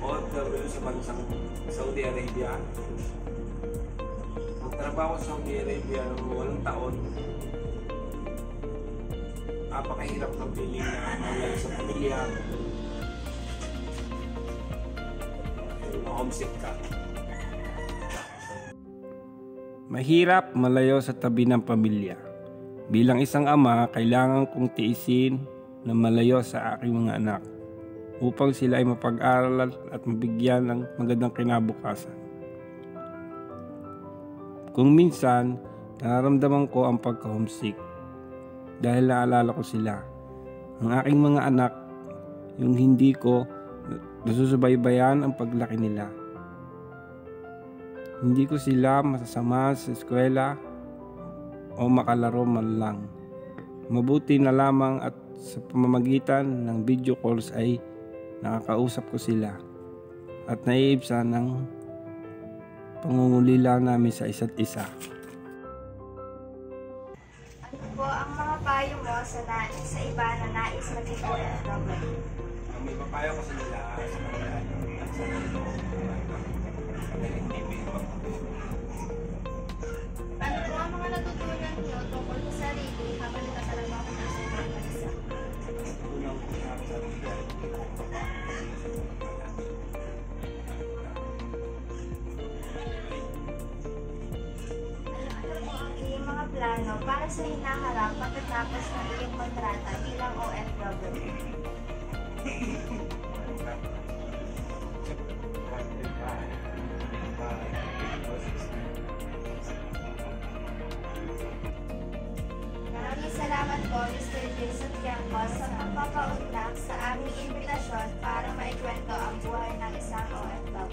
OFW sa bansang Saudi Arabia. Nagtrabaho sa Saudi Arabia ng 8 taon. Napakahirap ng piling na malay sa pamilya. Homesick ka. Mahirap malayo sa tabi ng pamilya. Bilang isang ama, kailangan kong tiisin na malayo sa aking mga anak upang sila ay mapag-aral at mabigyan ng magandang kinabukasan. Kung minsan, nararamdaman ko ang pagka-homesick dahil naalala ko sila. Ang aking mga anak, yung hindi ko nasusubaybayan ang paglaki nila. Hindi ko sila masasama sa eskwela o makalaro man lang. Mabuti na lamang at sa pamamagitan ng video calls ay nakakausap ko sila at naiibsan ng pangungulila namin sa isa't isa. Ano po ang mga payo mo sa iba na nais maging OFW? Ang may papayo ko sa nila sa kanila at sa nilo Ano po ang mga natutunan niyo tungkol sa sarili habang nakasalama ko sa ibang bansa? unang sa Ano po ang iyong mga plano para sa hinaharap pagkatapos ng iyong kontrata bilang OFW? Maraming salamat po, Mr. Jason Tiangco, sa pagpapaunlak sa aming imbitasyon para maikwento ang buhay ng isang OFW.